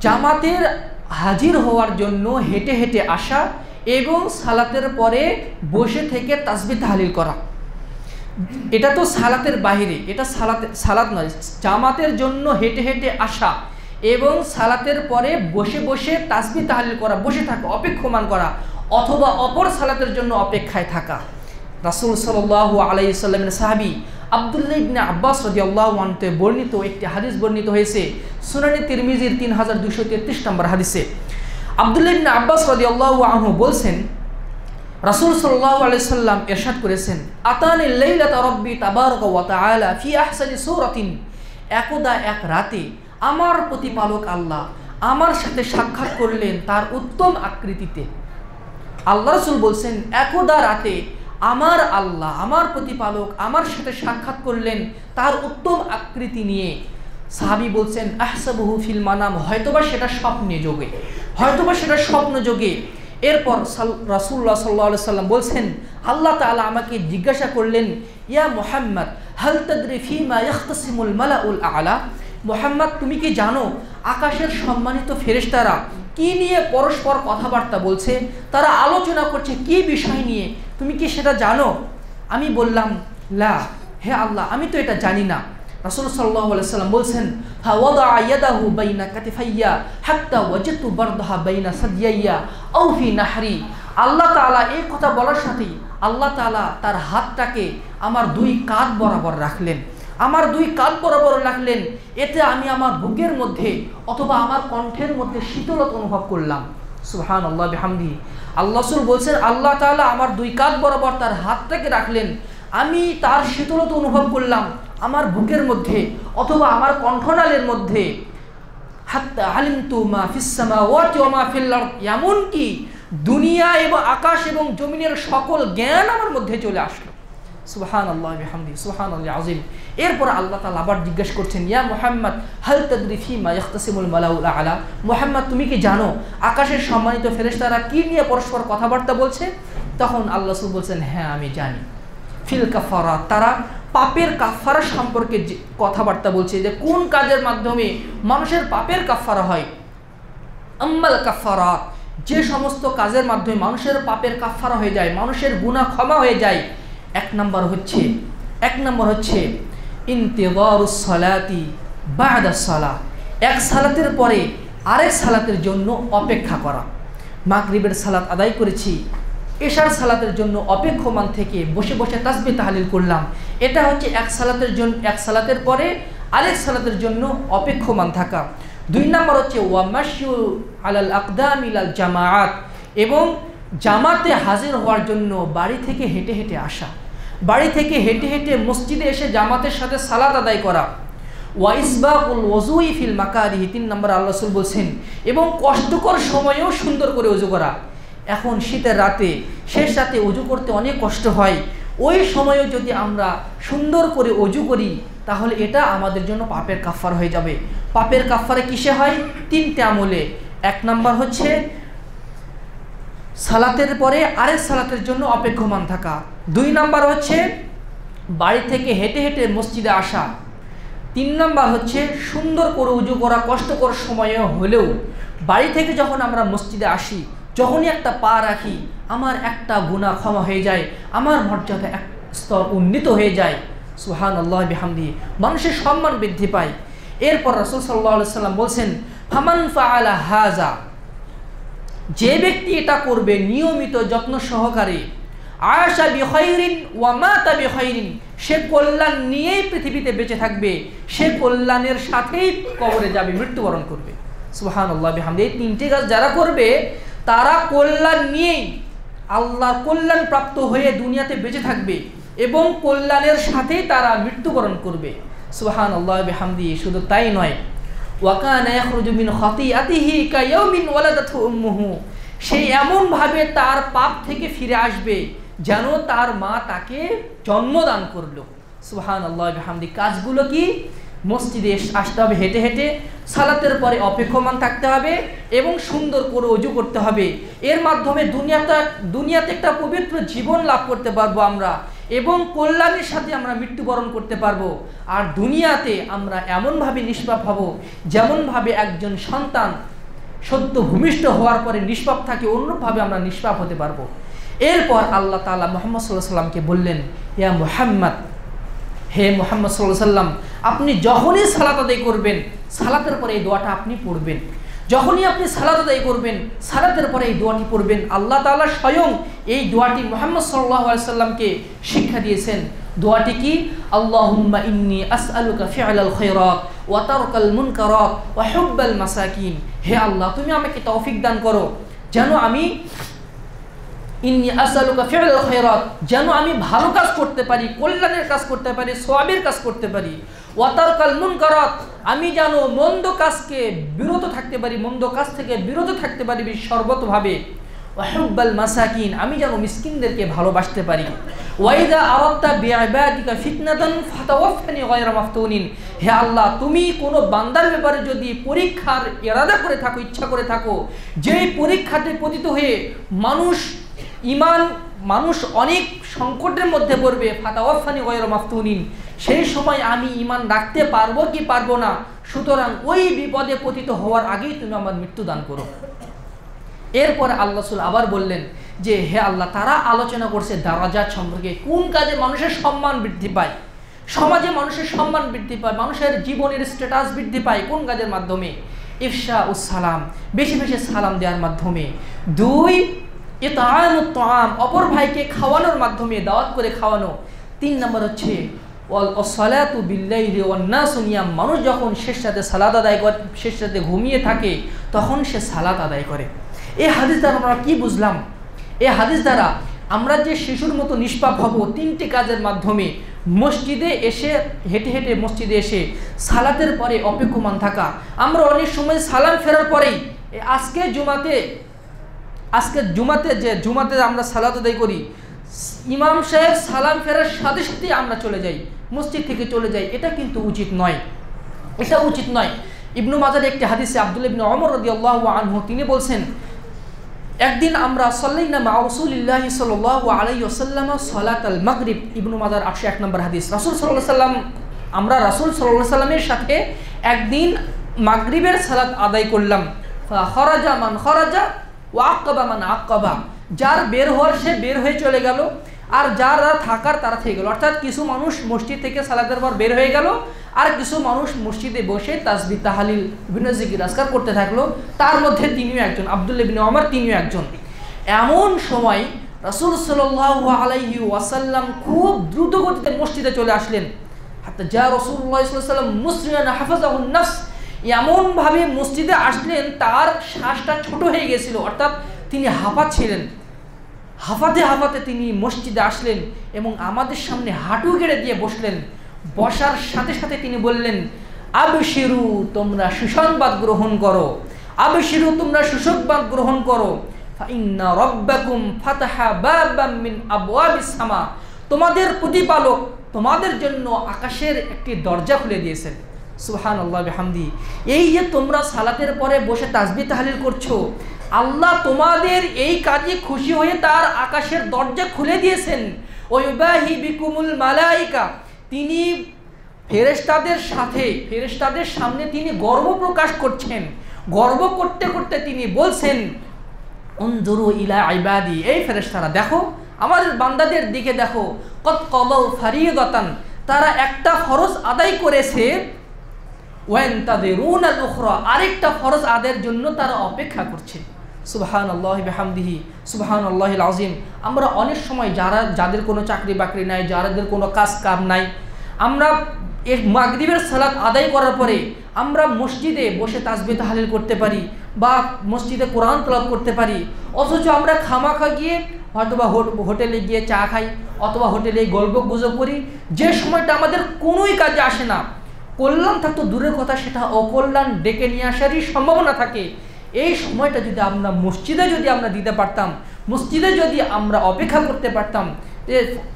জামাতের হাজির হওয়ার জন্য হেঁটে হেঁটে আসা এবং সালাতের পরে বসে থেকে তাসবিহ তাহলিল করা। এটা তো সালাতের বাইরে, এটা সালাত নয়। জামাতের জন্য হেঁটে হেঁটে আসা এবং সালাতের পরে বসে বসে তাসবিহ তাহলিল করা, বসে থাকা, অপেক্ষমান করা, অথবা অপর সালাতের জন্য অপেক্ষায় থাকা। রাসূল সাল্লাল্লাহু আলাইহি সাল্লামের সাহাবী আব্দুল্লাহ ইবনে আব্বাস রাদিয়াল্লাহু আনহু বর্ণিত একটি হাদিস বর্ণিত হয়েছে সুনানে তিরমিজির 3233 নম্বর হাদিসে। আব্দুল্লাহ ইবনে আব্বাস রাদিয়াল্লাহু আনহু বলছেন, রাসূল সাল্লাল্লাহু আলাইহি সাল্লাম ইরশাদ করেছেন, আতানিল লাইলাতা রাব্বি তাবারাকা ওয়া তাআলা ফি আহসানি সূরাতিন। একদা এক রাতে আমার প্রতিপালক আল্লাহ আমার সাথে সাক্ষাৎ করলেন তার উত্তম আকৃতিতে। আল্লাহ রাসূল বলছেন, একদা রাতে আমার আল্লাহ, আমার প্রতিপালক আমার সাথে সাক্ষাৎ করলেন তার উত্তম আকৃতি নিয়ে। সাহাবী বলছেন, আহসাবুহু ফিল মানাম, হয়তোবা সেটা স্বপ্নে যোগে, হয়তোবা সেটা স্বপ্ন যোগে। এরপর রাসূলুল্লাহ সাল্লাল্লাহু আলাইহি সাল্লাম বলছেন, আল্লাহ তাআলা আমাকে জিজ্ঞাসা করলেন, ইয়া মুহাম্মদ হাল তাদরি ফিমা ইয়াখতাসিমুল মালাউল আ'লা। মুহাম্মদ, তুমি কি জানো আকাশের সম্মানিত ফেরেশতারা কি নিয়ে পরস্পর কথাবার্তা বলছে, তারা আলোচনা করছে কি বিষয় নিয়ে, তুমি কি সেটা জানো? আমি বললাম, লা, হে আল্লাহ, আমি তো এটা জানি না। রাসূল সাল্লাল্লাহু আলাইহি সাল্লাম বলছেন, ফা ওয়াদা ইয়াদাহু বাইনা কাতিফাইয়া হাত্তা ওয়াজাতু বারদাহা বাইনা সাদিয়াইয়া আও ফি নাহরি। আল্লাহ তাআলা এই কথা বলার সাথেই আল্লাহ তাআলা তার হাতটাকে আমার দুই কাঁধ বরাবর রাখলেন, আমার দুই কাঁধ বরাবর রাখলেন। এতে আমি আমার বুকের মধ্যে অথবা আমার কণ্ঠের মধ্যে শীতলতা অনুভব করলাম। সুবহানাল্লাহ বিহামদিহি। আল্লাহ রাসূল বলছেন, আল্লাহ তাআলা আমার দুই কাঁধ বরাবর তার হাতটাকে রাখলেন, আমি তার শীতলতা অনুভব করলাম আমার বুকের মধ্যে অথবা আমার কণ্ঠনালীর মধ্যে। হাত্তা আলিমতু মা ফিস সামাওয়াতি ওয়া মা ফিল আরদ, এমনকি দুনিয়া এবং আকাশ এবং জমিনের সকল জ্ঞান আমার মধ্যে চলে আসলো। সুবহানাল্লাহ বিহামদিহি, সুবহানাল্লাহ আযীম। এরপর আল্লাহ তাআলা আবার জিজ্ঞেস করছেন, ইয়া মুহাম্মদ হাল তাদরি ফিমা ইয়াখতাসিমুল মালাউল আ'লা। মুহাম্মদ, তুমি কি জানো আকাশের সম্মানিত ফেরেশতারা কি নিয়ে পরস্পর কথাবার্তা বলছে? তখন আল্লাহ রাসূল বলছেন, হ্যাঁ আমি জানি। ফিল কাফারা, তারা পাপের কাফারা সম্পর্কে কথাবার্তা বলছে, যে কোন কাজের মাধ্যমে মানুষের পাপের কাফারা হয়। আম্মাল কাফারাত, যে সমস্ত কাজের মাধ্যমে মানুষের পাপের কাফারা হয়ে যায়, মানুষের গুনাহ ক্ষমা হয়ে যায়। এক নম্বর হচ্ছে ইন্তিযারুস সালাতি বা'দাস সালাহ, এক সালাতের পরে আরেক সালাতের জন্য অপেক্ষা করা। মাগরিবের সালাত আদায় করেছি, এশার সালাতের জন্য অপেক্ষমান থেকে বসে বসে তাসবিহ তাহলিল করলাম। এটা হচ্ছে এক সালাতের পরে আরেক সালাতের জন্য অপেক্ষমান থাকা। দুই নম্বর হচ্ছে ওয়ামাশু আলাল আকদাম ইলাল জামাআত, এবং জামাতে হাজির হওয়ার জন্য বাড়ি থেকে হেঁটে হেঁটে আসা, বাড়ি থেকে হেঁটে হেঁটে মসজিদে এসে জামাতের সাথে সালাত আদায় করা। ওয়া ইসবাগুল ওযুই ফিল মাকারিহি, 3 নম্বর আল্লাহ রাসূল বলছেন, এবং কষ্টকর সময়েও সুন্দর করে ওযু করা। এখন শীতের রাতে, শেষ রাতে ওযু করতে অনেক কষ্ট হয়, ওই সময়েও যদি আমরা সুন্দর করে ওযু করি তাহলে এটা আমাদের জন্য পাপের কাফারা হয়ে যাবে। পাপের কাফারা কিসে হয়? 3টে আমলে। 1 নম্বর হচ্ছে সালাতের পরে আরেক সালাতের জন্য অপেক্ষমান থাকা। 2 নম্বর হচ্ছে বাড়ি থেকে হেঁটে হেঁটে মসজিদে আসা। 3 নম্বর হচ্ছে সুন্দর করে ওযু করা, কষ্টকর সময়ে হলেও বাড়ি থেকে যখন আমরা মসজিদে আসি, যখনই একটা পা রাখি, আমার একটা গুনাহ ক্ষমা হয়ে যায়, আমার মর্যাদা এক স্তর উন্নীত হয়ে যায়। সুবহানাল্লাহ বিহামদিহি, মানুষের সম্মান বৃদ্ধি পায়। এরপর রাসূল সাল্লাল্লাহু আলাইহি সাল্লাম বলছেন, ফামান ফাআলা হাযা, যে ব্যক্তি এটা করবে নিয়মিত যত্ন সহকারে, আয়েশা বিখাইরিন ওয়া মাতা বিখাইরিন, সে কল্যাণ নিয়েই পৃথিবীতে বেঁচে থাকবে, সে কল্যাণের সাথেই কবরে যাবে, মৃত্যুবরণ করবে। সুবহানাল্লাহ বিহামদিহি। এই 3টে কাজ যারা করবে তারা কল্যাণ নিয়েই আল্লাহর কল্যাণ প্রাপ্ত হয়ে দুনিয়াতে বেঁচে থাকবে এবং কল্যাণের সাথেই তারা মৃত্যুবরণ করবে। সুবহানাল্লাহ বিহামদিহি। শুধু তাই নয়, ওয়া কানা ইয়াখরুজু মিন খাতিআতিহি কায়াউমিন ওয়ালাদাতহু উম্মুহু, সে এমনভাবে তার পাপ থেকে ফিরে আসবে যেন তার মা তাকে জন্মদান করলো। সুবহানাল্লাহ বিহামদিহি। কাজগুলো কি? মসজিদে আসতে হবে হেঁটে হেঁটে, সালাতের পরে অপেক্ষমান থাকতে হবে এবং সুন্দর করে ওযু করতে হবে। এর মাধ্যমে দুনিয়াতে একটা পবিত্র জীবন লাভ করতে পারবো আমরা, এবং কল্যাণের সাথে আমরা মৃত্যুবরণ করতে পারবো। আর দুনিয়াতে আমরা এমনভাবে নিষ্পাপ হব যেমনভাবে একজন সন্তান সদ্য ভূমিষ্ঠ হওয়ার পরে নিষ্পাপ থাকে, অন্যভাবে আমরা নিষ্পাপ হতে পারবো। এরপর আল্লাহ তাআলা মুহাম্মদ সাল্লাল্লাহু আলাইহি ওয়াসাল্লামকে বললেন, ইয়া মুহাম্মদ, হে মুহাম্মদ সাল্লাল্লাহু আলাইহি ওয়াসাল্লাম, আপনি যখনই সালাত আদায় করবেন, সালাতের পরে এই দোয়াটা আপনি পড়বেন। যখনই আপনি সালাত আদায় করবেন, সালাতের পরে এই দোয়াটি পড়বেন। আল্লাহ তাআলা স্বয়ং এই দোয়াটি মুহাম্মদ সাল্লাল্লাহু আলাইহি ওয়াসাল্লামকে শিক্ষা দিয়েছেন। দোয়াটি কি? আল্লাহুম্মা ইন্নী আসআলুকা ফি'লাল খায়রাত ওয়া তারকাল মুনকারাত ওয়া হুব্বাল মাসাকিন। হে আল্লাহ, তুমি আমাকে তৌফিক দান করো যেন আমি ইন্নী আসআলুকা ফি'লাল খায়রাত, যেন আমি ভালো কাজ করতে পারি, কল্যাণের কাজ করতে পারি, সওয়াবের কাজ করতে পারি। ওয়া তারকাল মুনকারাত, আমি যেন মন্দ কাজকে বিরত থাকতে পারি, মন্দ কাজ থেকে বিরত থাকতে পারি সর্বতভাবে। ওয়া হুব্বাল মাসাকিন, আমি যেন মিসকিনদেরকে ভালোবাসতে পারি। ওয়া ইযা আরাদতা বিইবাদিকা ফিতনাতান ফাতাওয়াফানি গায়রা মাফতুনিন। হে আল্লাহ, তুমি কোনো বান্দার ব্যাপারে যদি পরীক্ষার ইরাদা করে থাকো, ইচ্ছা করে থাকো, যেই পরীক্ষাতে পতিত হয়ে মানুষ অনেক সংকটের মধ্যে পড়বে, ফাতাওয়াফানি গায়রা মাফতুনিন, সেই সময় আমি ঈমান রাখতে পারবো কি পারবো না, সুতরাং ওই বিপদে পতিত হওয়ার আগেই তুমি আমার মৃত্যু দান করো। এরপরে আল্লাহ রাসূল আবার বললেন যে, হে আল্লাহ, তারা আলোচনা করছে দারাজাত সম্পর্কে, কোন কাজে মানুষের সম্মান বৃদ্ধি পায়, সমাজে মানুষের সম্মান বৃদ্ধি পায়, মানুষের জীবনের স্ট্যাটাস বৃদ্ধি পায় কোন কাজের মাধ্যমে? ইফশা উস সালাম, বেশি বেশি সালাম দেওয়ার মাধ্যমে। 2 ইতআমুত তাআম, অপর ভাইকে খাওয়ানোর মাধ্যমে, দাওয়াত করে খাওয়ানো। 3 নম্বর হচ্ছে ওয়াসসালাতু বিল্লাইলি ওয়ান নাসু নিয়াম, মানুষ যখন শেষ রাতে সালাত আদায় করে, শেষ রাতে ঘুমিয়ে থাকে, তখন সে সালাত আদায় করে। এই হাদিস দ্বারা আমরা কি বুঝলাম? এই হাদিস দ্বারা আমরা যে শিশুর মতো নিষ্পাপ হব 3টি কাজের মাধ্যমে। মসজিদে এসে, হেঁটে হেঁটে মসজিদে এসে সালাতের পরে অপেক্ষমান থাকা। আমরা অনেক সময় সালাম ফেরার পরেই, আজকে জুমাতে আমরা সালাত আদায় করি, ইমাম সাহেব সালাম ফেরার সাথে সাথে আমরা চলে যাই, মসজিদ থেকে চলে যাই। এটা কিন্তু উচিত নয়, এটা উচিত নয়। ইবনু মাজার একটি হাদিসে আব্দুল্লাহ ইবনে ওমর রাদিয়াল্লাহু আনহু তিনি বলছেন, একদিন আমরা সাল্লাইনা মা রাসূলিল্লাহি সাল্লাল্লাহু আলাইহি ওয়াসাল্লাম সালাতাল মাগরিব, ইবনু মাজার 801 নম্বর হাদিস। রাসূল সাল্লাল্লাহু আলাইহি ওয়াসাল্লাম, আমরা রাসূল সাল্লাল্লাহু আলাইহি ওয়াসাল্লামের সাথে একদিন মাগরিবের সালাত আদায় করলাম। ফা খারাজা মান খারাজা ওয়া আক্কাবা মান আক্কাবা, যার বের হওয়ার সে বের হয়ে চলে গেল, আর যারা থাকার তারা থেকে গেল। অর্থাৎ কিছু মানুষ মসজিদ থেকে সালাতের পর বের হয়ে গেল, আর কিছু মানুষ মসজিদে বসে তাসবিহ তাহলিল বিভিন্ন জিকির আজকার করতে থাকলো। তার মধ্যে তিনিও একজন, আব্দুল্লাহ ইবনে ওমর তিনিও একজন। এমন সময় রাসূল সাল্লাল্লাহু আলাইহি ওয়াসাল্লাম খুব দ্রুত গতিতে মসজিদে চলে আসলেন। হাত্তা যা রাসূলুল্লাহ সাল্লাল্লাহু আলাইহি ওয়াসাল্লাম মুসরিয়ান হাফাজাহুন নাফস, এমনভাবে মসজিদে আসলেন তার শ্বাসটা ছোট হয়ে গেছিল, অর্থাৎ তিনি হাঁপাচ্ছিলেন। হাঁপাতে হাঁপাতে তিনি মসজিদে আসলেন এবং আমাদের সামনে হাঁটু গেড়ে দিয়ে বসলেন। বসার সাথে সাথে তিনি বললেন, আবশিরু, তোমরা সুসংবাদ গ্রহণ করো, আবশিরু, তোমরা সুসংবাদ গ্রহণ করো, ফাইন্না রাব্বাকুম ফাতাহা বাবাম মিন আবওয়াবিস সামা, তোমাদের প্রতিপালক তোমাদের জন্য আকাশের একটি দরজা খুলে দিয়েছেন। সুবহানাল্লাহ বিহামদি। এই যে তোমরা সালাতের পরে বসে তাসবিহ তাহলিল করছো, আল্লাহ তোমাদের এই কাজে খুশি হয়ে তার আকাশের দরজা খুলে দিয়েছেন। ওয়াইবাহি বিকুমুল মালাইকা, তিনি ফেরেশতাদের সামনে তিনি গর্ব প্রকাশ করছেন। গর্ব করতে করতে তিনি বলছেন, উনজুরু ইলা ইবাদি, এই ফেরেশতারা দেখো, আমাদের বান্দাদের দিকে দেখো, কদ কদাউ ফারিদাতান, তারা একটা ফরজ আদায় করেছে, ওয়ান্তাযিরুনাল উখরা, আরেকটা ফরজ আদায়ের জন্য তারা অপেক্ষা করছে। সুবহানাল্লাহি বিহামদিহি, সুবহানাল্লাহিল আযীম। আমরা অনেক সময় যাদের কোনো চাকরি বাকরি নাই, যাদের কোনো কাজ কাম নাই, আমরা এই মাগরিবের সালাত আদায় করার পরে আমরা মসজিদে বসে তাসবিহ তাহলিল করতে পারি বা মসজিদে কোরআন তেলাওয়াত করতে পারি, অথচ আমরা খামাখা গিয়ে হয়তোবা হোটেলে গিয়ে চা খাই অথবা হোটেলে গল্প গুজব করি, যে সময়টা আমাদের কোনোই কাজে আসে না। কল্যাণ থাকতো দূরের কথা, সেটা অকল্যাণ ডেকে নিয়ে আসারই সম্ভাবনা থাকে। এই সময়টা যদি আমরা মসজিদে দিতে পারতাম, মসজিদে যদি আমরা অপেক্ষা করতে পারতাম,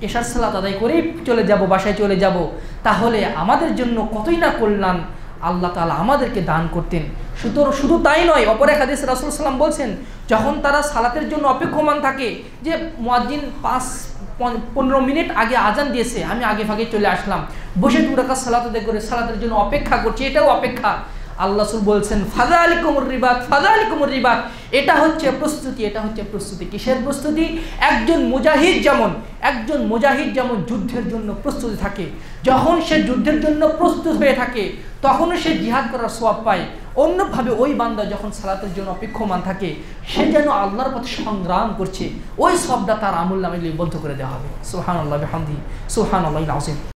এশার সালাত আদায় করেই চলে যাব, বাসায় চলে যাব, তাহলে আমাদের জন্য কতই না কল্যাণ আল্লাহ তাআলা আমাদেরকে দান করতেন। শুধু তাই নয়, অপর এক হাদিসে রাসূল সাল্লাল্লাহু আলাইহি ওয়াসাল্লাম বলছেন, যখন তারা সালাতের জন্য অপেক্ষমান থাকে, যে মুয়াজ্জিন 15 মিনিট আগে আজান দিয়েছে, আমি আগে ভাগে চলে আসলাম, বসে 2 রাকাত সালাত আদায় করে সালাতের জন্য অপেক্ষা করছি, এটাও অপেক্ষা। আল্লাহ রাসূল বলছেন ফাযালিকুমুর রিবাত, ফাযালিকুমুর রিবাত, এটা হচ্ছে প্রস্তুতি, এটা হচ্ছে প্রস্তুতি। কিসের প্রস্তুতি? একজন মুজাহিদ যেমন যুদ্ধের জন্য প্রস্তুতি থাকে, যখন সে যুদ্ধের জন্য প্রস্তুত হয়ে থাকে তখন সে জিহাদ করার সওয়াব পায়। অন্যভাবে ওই বান্দা যখন সালাতের জন্য অপেক্ষমান থাকে, সে যেন আল্লাহর পথে সংগ্রাম করছে, ওই সওয়াবটা তার আমলনামায় লিপিবদ্ধ করে দেওয়া হবে। সুবহানাল্লাহি ওয়া বিহামদিহি, সুবহানাল্লাহিল আযীম।